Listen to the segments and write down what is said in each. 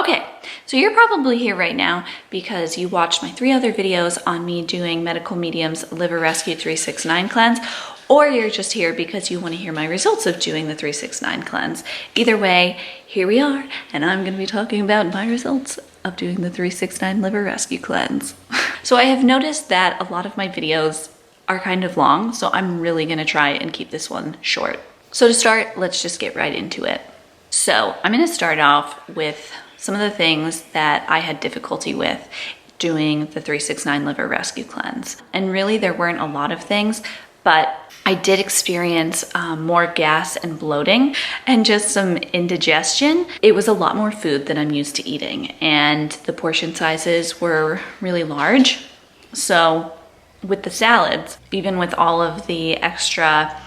Okay, so you're probably here right now because you watched my 3 other videos on me doing Medical Medium's Liver Rescue 369 cleanse, or you're just here because you want to hear my results of doing the 369 cleanse. Either way, here we are, and I'm going to be talking about my results of doing the 369 Liver Rescue cleanse. So I have noticed that a lot of my videos are kind of long, so I'm really going to try and keep this one short. So to start, let's just get right into it. So I'm going to start off with some of the things that I had difficulty with doing the 369 Liver Rescue cleanse. And really there weren't a lot of things, but I did experience more gas and bloating and just some indigestion. It was a lot more food than I'm used to eating, and the portion sizes were really large. So with the salads, even with all of the extra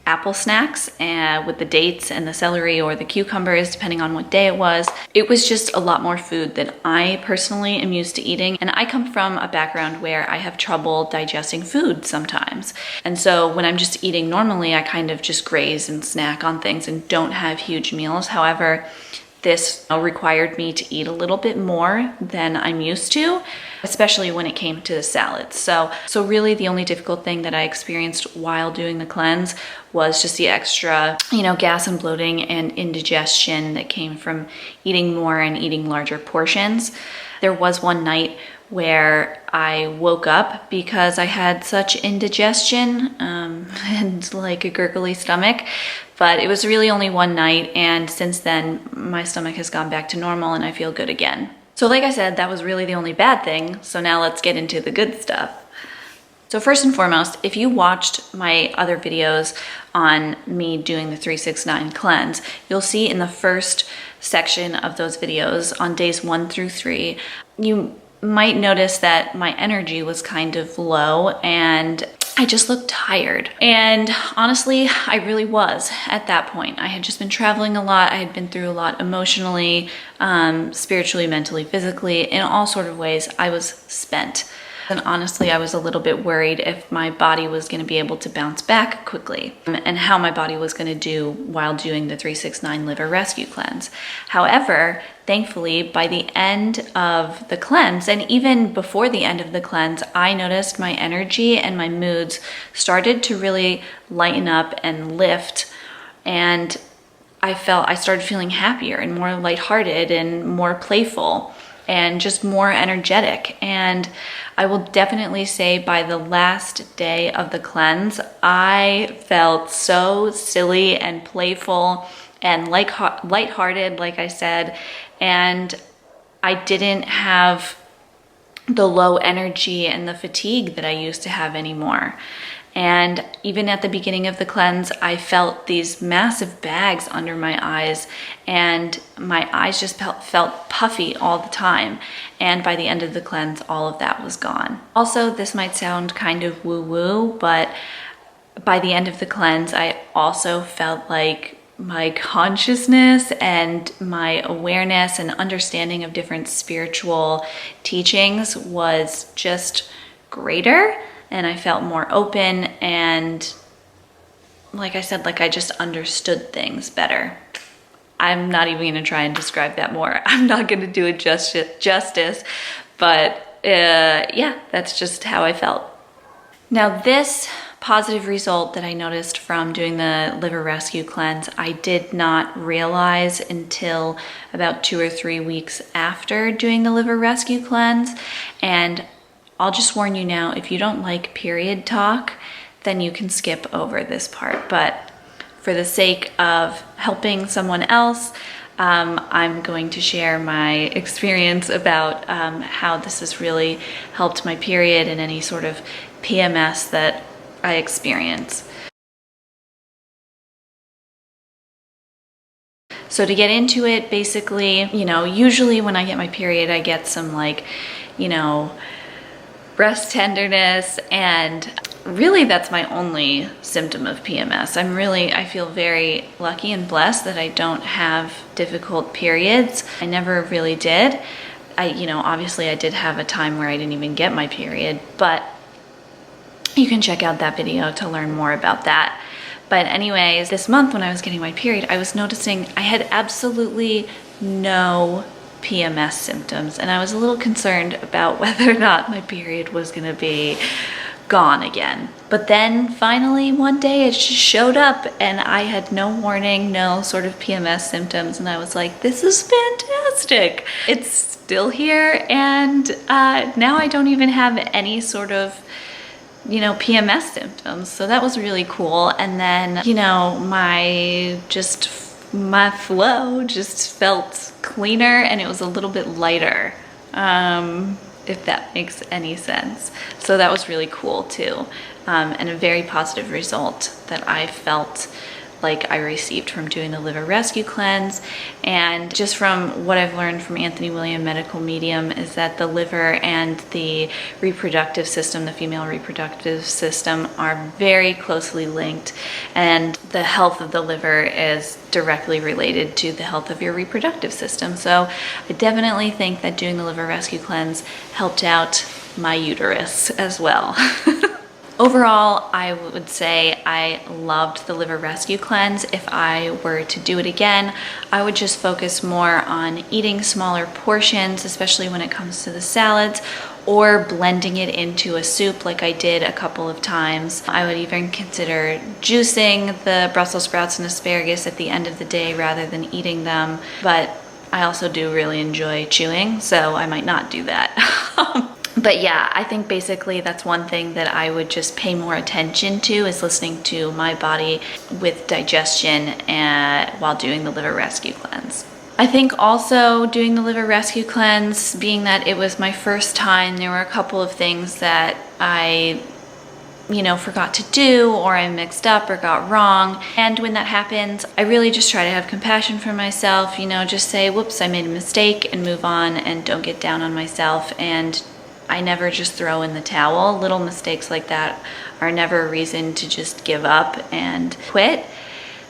apple snacks and with the dates and the celery or the cucumbers, depending on what day it was just a lot more food than I personally am used to eating. And I come from a background where I have trouble digesting food sometimes. And so when I'm just eating normally, I kind of just graze and snack on things and don't have huge meals. However, this required me to eat a little bit more than I'm used to, especially when it came to the salads. So really the only difficult thing that I experienced while doing the cleanse was just the extra, gas and bloating and indigestion that came from eating more and eating larger portions. There was one night where I woke up because I had such indigestion and like a gurgly stomach. But it was really only one night, and since then my stomach has gone back to normal and I feel good again. So like I said, that was really the only bad thing. So now let's get into the good stuff. So first and foremost, if you watched my other videos on me doing the 369 cleanse, you'll see in the first section of those videos on days 1 through 3, you might notice that my energy was kind of low and I just looked tired. And honestly, I really was at that point. I had just been traveling a lot. I had been through a lot emotionally, spiritually, mentally, physically, in all sort of ways. I was spent. And honestly, I was a little bit worried if my body was going to be able to bounce back quickly and how my body was going to do while doing the 369 Liver Rescue cleanse. However, thankfully, by the end of the cleanse, and even before the end of the cleanse, I noticed my energy and my moods started to really lighten up and lift. And I started feeling happier and more lighthearted and more playful and just more energetic. And I will definitely say by the last day of the cleanse, I felt so silly and playful and lighthearted, like I said, and I didn't have the low energy and the fatigue that I used to have anymore. And even at the beginning of the cleanse, I felt these massive bags under my eyes, and my eyes just felt puffy all the time. And by the end of the cleanse, all of that was gone. Also, this might sound kind of woo-woo, but by the end of the cleanse, I also felt like my consciousness and my awareness and understanding of different spiritual teachings was just greater. And I felt more open, and like I said, like I just understood things better. I'm not even going to try and describe that more. I'm not going to do it justice, but yeah, that's just how I felt. Now, this positive result that I noticed from doing the Liver Rescue cleanse, I did not realize until about 2 or 3 weeks after doing the Liver Rescue cleanse. And I'll just warn you now, if you don't like period talk, then you can skip over this part. But for the sake of helping someone else, I'm going to share my experience about how this has really helped my period and any sort of PMS that I experience. So to get into it, basically, usually when I get my period, I get some breast tenderness, and really that's my only symptom of PMS. I feel very lucky and blessed that I don't have difficult periods. I never really did. Obviously I did have a time where I didn't even get my period, but you can check out that video to learn more about that. But anyways, this month when I was getting my period, I was noticing I had absolutely no PMS symptoms, and I was a little concerned about whether or not my period was gonna be gone again. But then finally one day it just showed up and I had no warning, no sort of PMS symptoms, and I was like, this is fantastic. It's still here, and now I don't even have any sort of, you know, PMS symptoms. So that was really cool. And then, you know, my flow just felt cleaner and it was a little bit lighter, if that makes any sense. So that was really cool too, and a very positive result that I felt like I received from doing the liver rescue cleanse. And just from what I've learned from Anthony William Medical Medium is that the liver and the reproductive system, the female reproductive system, are very closely linked, and the health of the liver is directly related to the health of your reproductive system. So I definitely think that doing the liver rescue cleanse helped out my uterus as well. Overall, I would say I loved the liver rescue cleanse. If I were to do it again, I would just focus more on eating smaller portions, especially when it comes to the salads, or blending it into a soup like I did a couple of times. I would even consider juicing the Brussels sprouts and asparagus at the end of the day rather than eating them. But I also do really enjoy chewing, so I might not do that. But yeah, I think basically that's one thing that I would just pay more attention to, is listening to my body with digestion while doing the liver rescue cleanse. I think also doing the liver rescue cleanse, being that it was my first time, there were a couple of things that I forgot to do, or I mixed up or got wrong. And when that happens, I really just try to have compassion for myself, just say, whoops, I made a mistake, and move on, and don't get down on myself. And I never just throw in the towel. Little mistakes like that are never a reason to just give up and quit.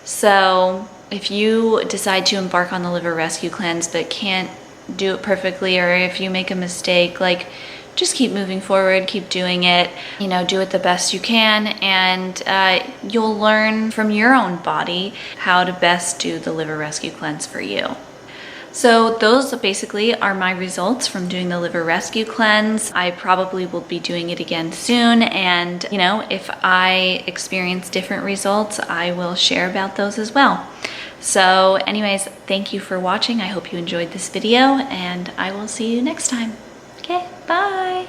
So if you decide to embark on the liver rescue cleanse but can't do it perfectly, or if you make a mistake, like, just keep moving forward, keep doing it, do it the best you can, and you'll learn from your own body how to best do the liver rescue cleanse for you. So those basically are my results from doing the liver rescue cleanse. I probably will be doing it again soon, and if I experience different results, I will share about those as well. So anyways, thank you for watching. I hope you enjoyed this video, and I will see you next time. Okay, bye.